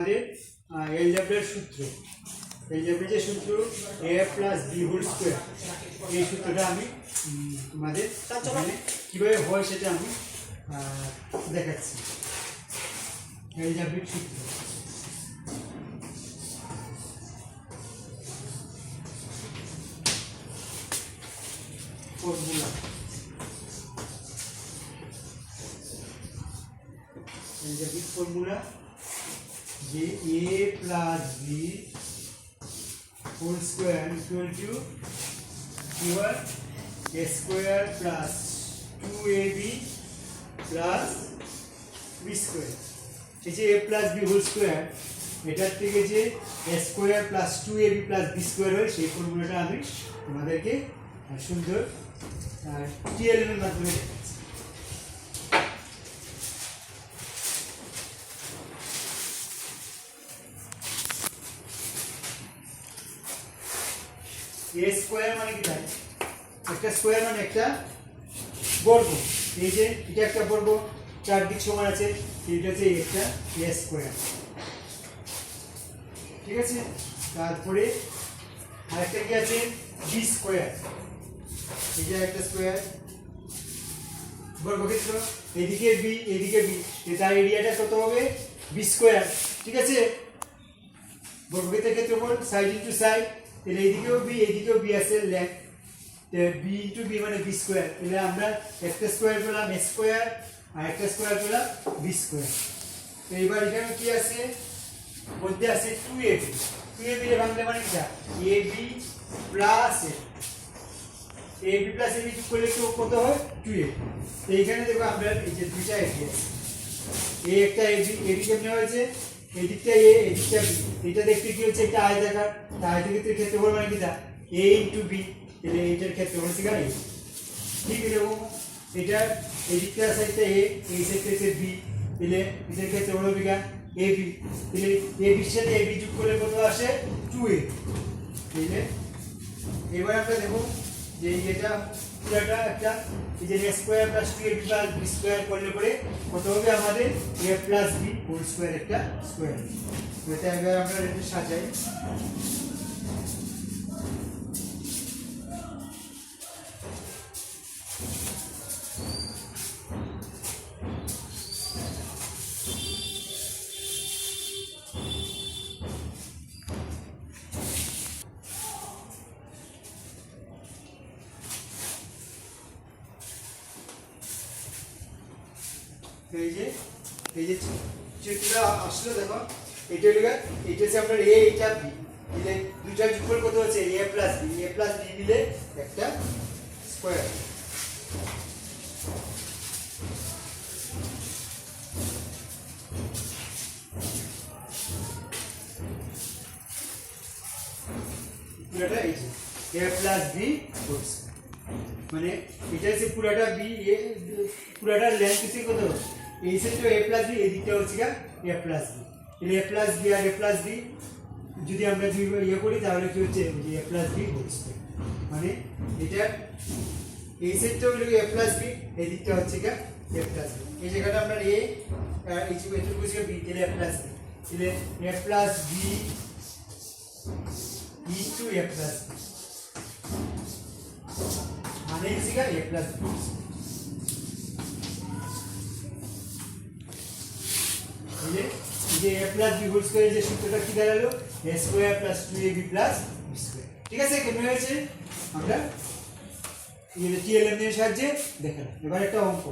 এলজেব্রার সূত্র, এলজেব্রার যে সূত্র a plus b whole square, এই সূত্রটা আমি তোমাদের কিভাবে হয় সেটা আমি দেখাচ্ছি। এলজেব্রিক সূত্র ফর্মুলা, এলজেব্রিক ফর্মুলা যে a plus b whole square equal to a square plus 2ab plus b square. এই যে a plus b whole square, এটার থেকে যে a square plus 2ab plus b square হয় সেই ফর্মুলাটা আমি তোমাদেরকে সুন্দর টিএলএম এর মাধ্যমে দেখাচ্ছি। a স্কয়ার মানে কি তাই, একটা স্কয়ার মানে একটা বর্গ। এই যে এটা একটা বর্গ, চারদিক সমান আছে, এটা হচ্ছে একটা a স্কয়ার, ঠিক আছে। তারপরে আরেকটা কি আছে b স্কয়ার, এটা একটা স্কয়ার বর্গক্ষেত্র, এদিকে b এদিকে b, তার এরিয়াটা কত হবে b স্কয়ার, ঠিক আছে। বর্গক্ষেত্রের ক্ষেত্রফল সাইড ইনটু সাইড, তাহলে এইদিকেও b এইদিকেও b আছে লেংথ, b ইনটু b মানে b স্কয়ার, তাহলে আমরা একটা স্কয়ার পেলাম a স্কয়ার আর একটা স্কয়ার পেলাম b স্কয়ার। তো এবার এখানে কি আছে, মধ্যে আছে 2ab, 2ab এর ভাঙলে মানে কি ab plus ab plus ab যোগ করলে কত হয় 2ab। তো এইখানে দেখো আমরা এই যে দুইটা ab আছে, এই একটা ab, ab কেমনে হয়েছে, এই দিকটা a এই দিকটা b, এটা দেখতে কি হচ্ছে একটা আয়তাকার, আয়তক্ষেত্রের ক্ষেত্রফল মানে কি a ইনটু b, তাহলে এইটার ক্ষেত্রফল হচ্ছে a, ঠিক এরকম এটা এই দিকটা সাইডটা a এই সাইডটা হচ্ছে b, তাহলে এটার ক্ষেত্রফল হবে ab, তাহলে ab এর সাথে ab যোগ করলে কত আসে 2a। তাহলে এবার আমরা দেখব যে এটা পুরোটা একটা এই যে a square plus 2ab plus b square করলে পরে কত হবে আমাদের a plus b whole square একটা স্কয়ার। এটা এবার আমরা এটা সাজাই। এই যে চিত্রটা আসলে দেখো, এটা হলো এটা হচ্ছে আপনার a এটা b, তাহলে দুইটা যোগফল কত হচ্ছে a plus b, a plus b মিলে একটা স্কয়ার। পুরোটা এই যে a plus b whole square, মানে এটা হচ্ছে পুরোটা b, পুরোটা লেন্থ হচ্ছে কত, এই সেটটা a প্লাস b, এই দিকটা হচ্ছে a প্লাস b, তাহলে a প্লাস b আর a প্লাস b যদি আমরা দুই ইয়ে করি তাহলে কি হচ্ছে a plus b whole square, মানে এটা এই সেটটা হলো a প্লাস b, এই দিকটা হচ্ছে a প্লাস b, এই জায়গাটা আমরা a আর এই যে এটুকু হচ্ছে b, তাহলে a প্লাস b, তাহলে a plus b into a plus b মানে হচ্ছে a প্লাস b। যে a প্লাস b হোল স্কয়ারের যে সূত্রটা কি দাঁড়ালো a square plus 2ab plus b square, ঠিক আছে। কেমন হয়েছে আমরা এই টিএলএম এর সাহায্যে দেখালাম। এবার একটা অঙ্ক,